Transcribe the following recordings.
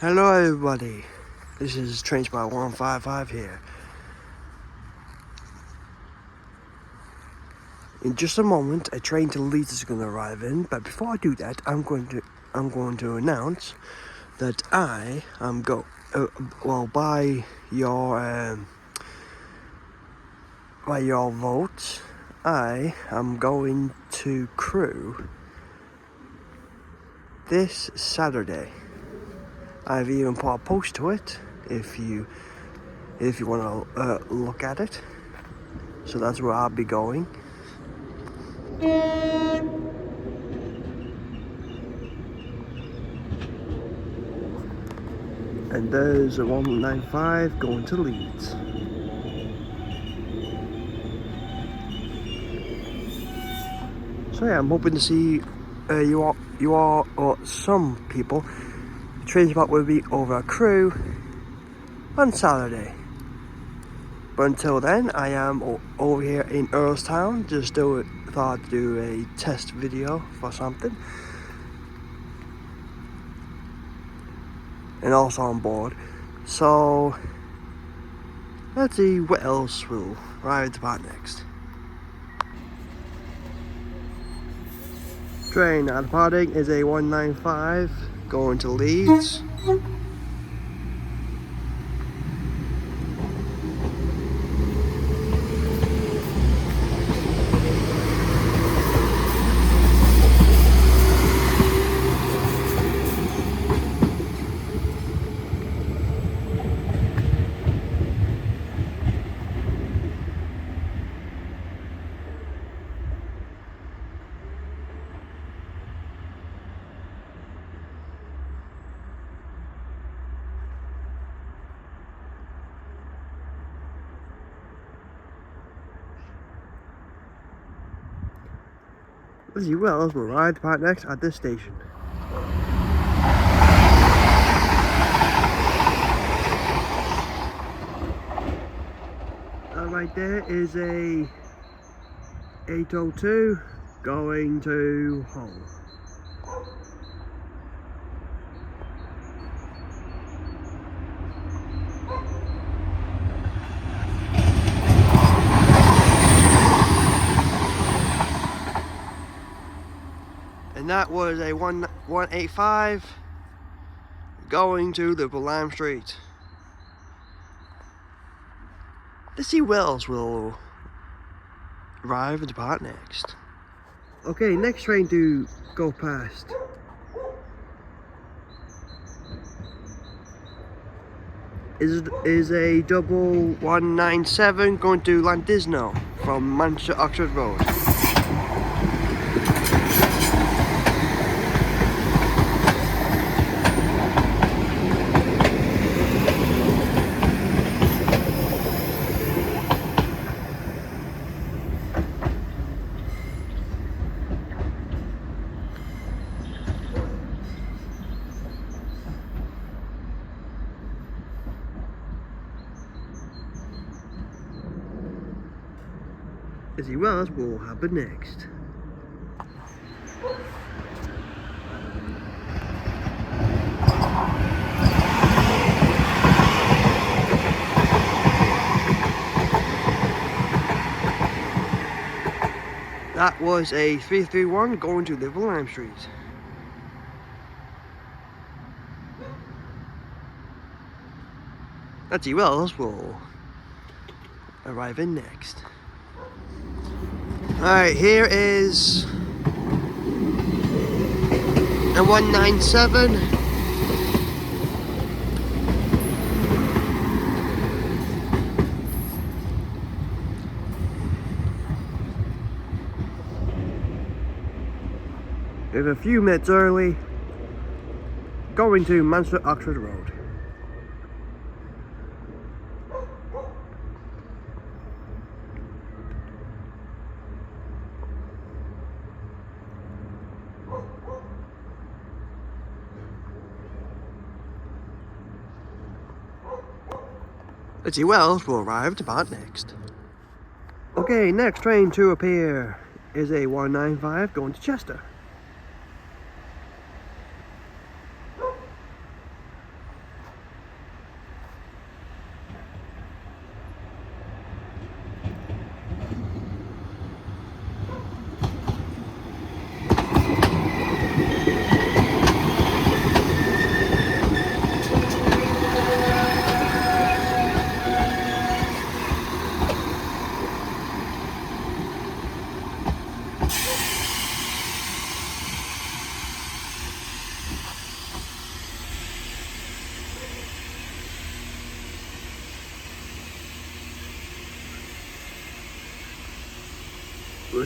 Hello everybody, this is Train Spot 155 here. In just a moment, a train to Leeds is going to arrive in, but before I do that, I'm going to announce that I am by your vote, I am going to Crewe this Saturday. I've even put a post to it if you want to look at it. So that's where I'll be going. And there's a 195 going to Leeds. So yeah, I'm hoping to see you all, or some people. The train spot will be over at Crewe on Saturday. But until then, I am over here in Earlestown. Thought to do a test video for something. And also on board. So let's see what else will arrive at next. Train now departing is a 195 going to Leeds. Lizzie Wells will ride the part next at this station. And right there is a 802 going to Hull. And that was a 185 going to Liverpool Street. Lizzie Wells will arrive and depart next. Okay, next train to go past is a double 197 going to Llandisno from Manchester Oxford Road. Lizzie Wells will happen next. That was a 331 going to Liverpool Street. Lizzie Wells will arrive in next. Alright, here is a 197. With a few minutes early, going to Manchester Oxford Road. Lizzie Wells will arrive to depart next. Okay, next train to appear is a 195 going to Chester.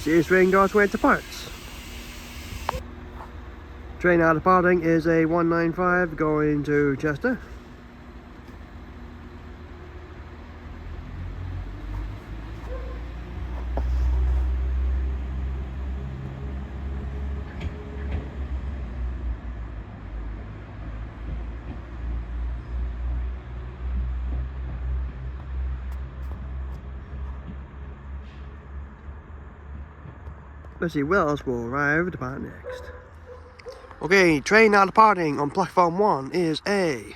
This train goes where it departs. Train now departing is a 195 going to Chester. Let's see what else will arrive at depart next. Okay, train now departing on platform 1 is a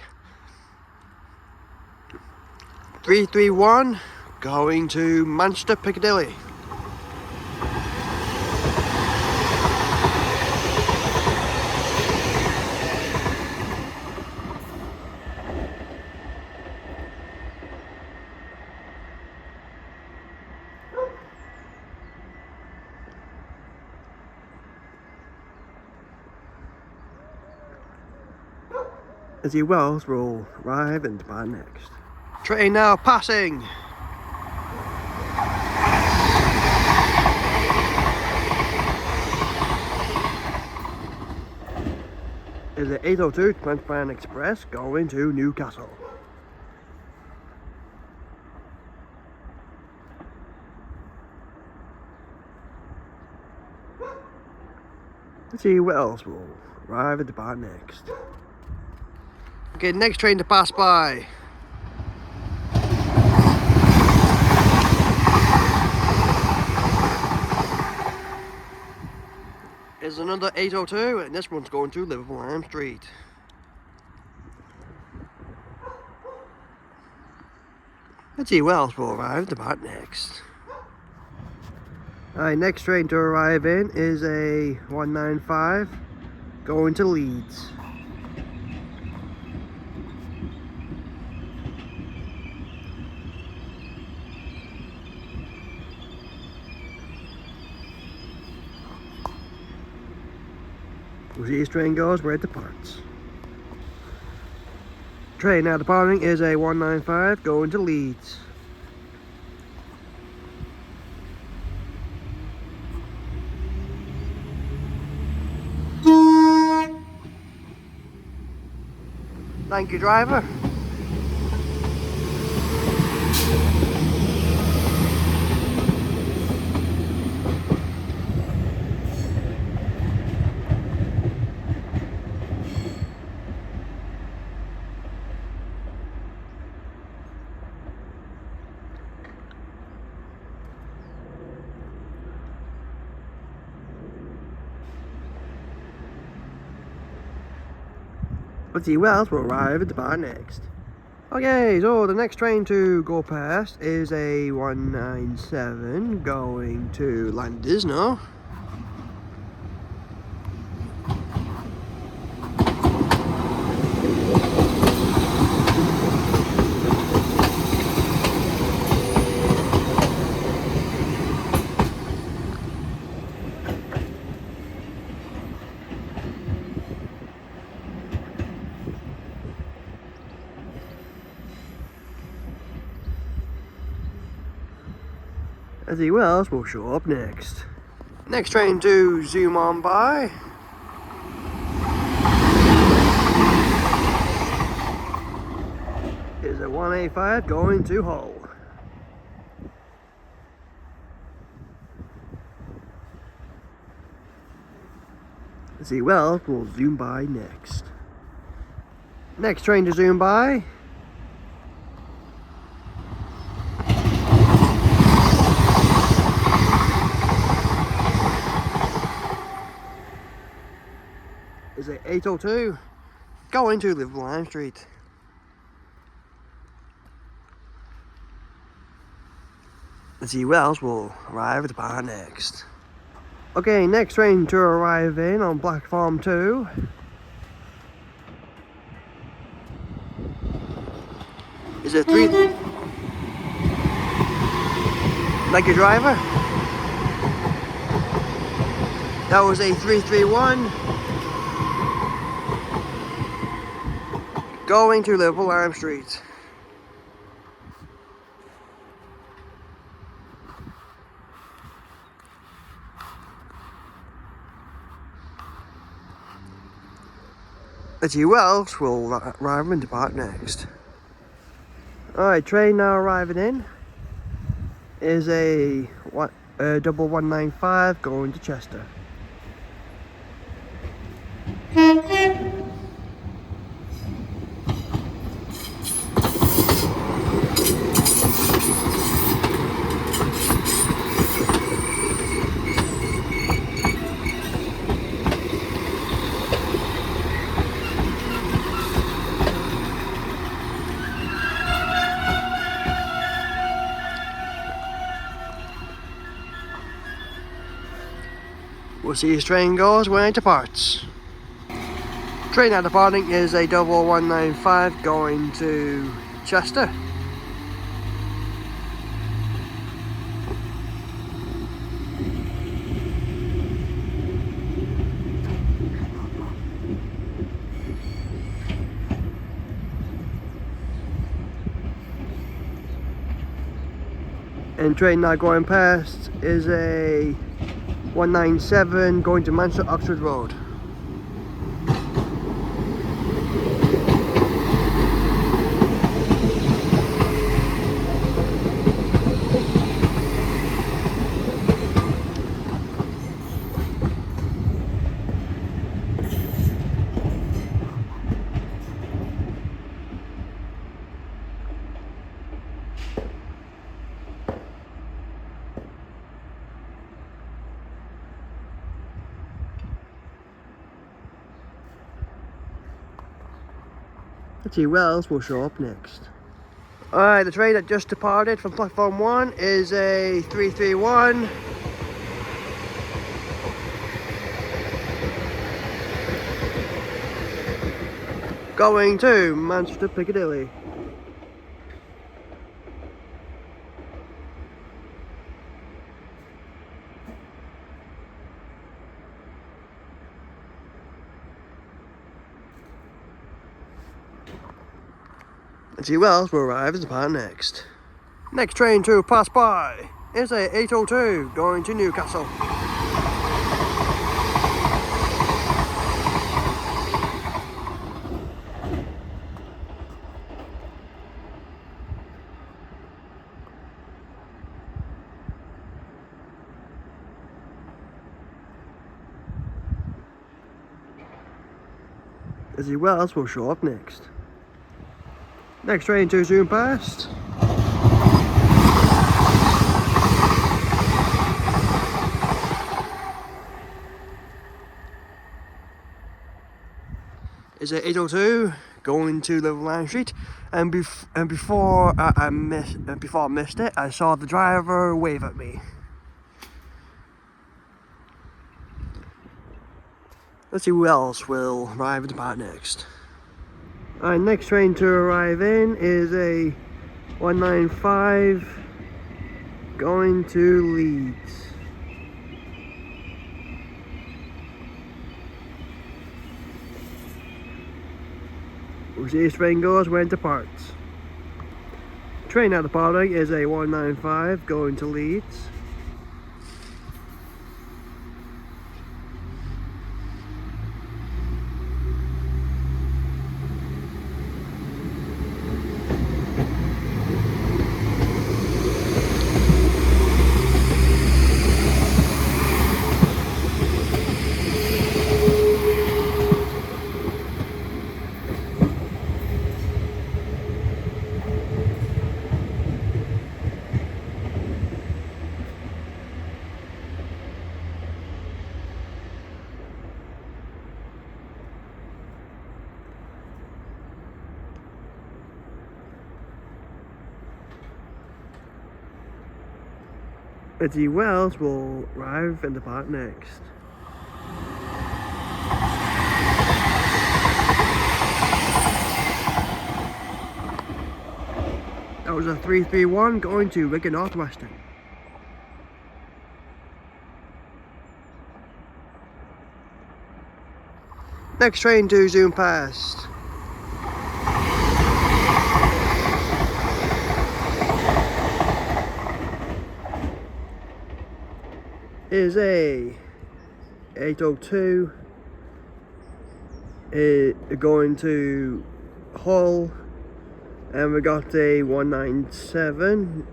331 going to Manchester Piccadilly. Let's see what else will arrive and depart next. Train now passing. Is the 802 Transpan Express going to Newcastle. Let's see what else will arrive and depart next. Okay, next train to pass by is another 802, and this one's going to Liverpool Arm Street. Let's see what else will arrive and depart next. Alright, next train to arrive in is a 195 going to Leeds. We'll see this train goes where it departs. Train now departing is a 195 going to Leeds. Thank you, driver. Let's see what else will arrive at the bar next. Okay, so the next train to go past is a 197 going to Llandisno. Let's see what else will show up next. Next train to zoom on by is a 185 going to Hull. Let's see what else will zoom by next. Next train to zoom by is a 802 going to Liverpool Arm Street. Let's see what else will arrive at the bar next. Okay, next train to arrive in on platform 2 is a 3. Like your driver? That was a 331 going to Liverpool Arm Street. City Wells will arrive and depart next. Alright, train now arriving in is a double 195 going to Chester. We'll see as train goes when it departs. Train now departing is a double 195 going to Chester. And train now going past is a 197 going to Manchester Oxford Road. City Wells will show up next. Alright, the train that just departed from platform 1 is a 331 going to Manchester Piccadilly. City Wells will arrive and depart next. Next train to pass by is a 802 going to Newcastle. City Wells will show up next. Next train to zoom past is a 802 going to Liverpool Street, and before I missed it, I saw the driver wave at me. Let's see who else will arrive and depart next. Alright, next train to arrive in is a 195 going to Leeds. We'll see as train goes when it departs. Train now departing is a 195 going to Leeds. City Wells will arrive and depart next. That was a 331 going to Wigan Northwestern. Next train to zoom past is a 802 going to Hull, and we got a 197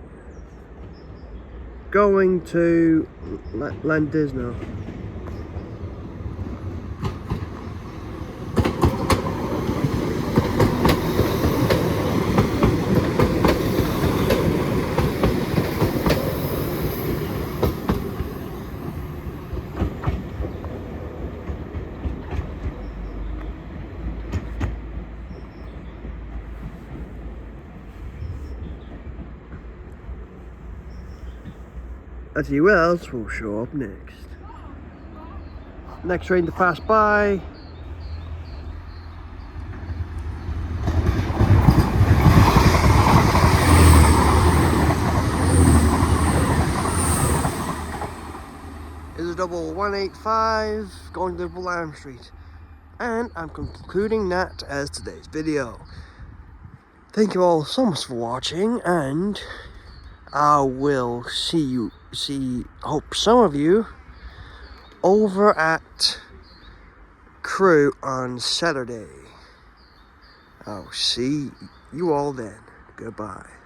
going to Landisno. Let's see what else will show up next. Next train to pass by. Is a double 185 going to Double Arm Street. And I'm concluding that as today's video. Thank you all so much for watching, and I will hope some of you over at Crew on Saturday. I'll see you all then. Goodbye.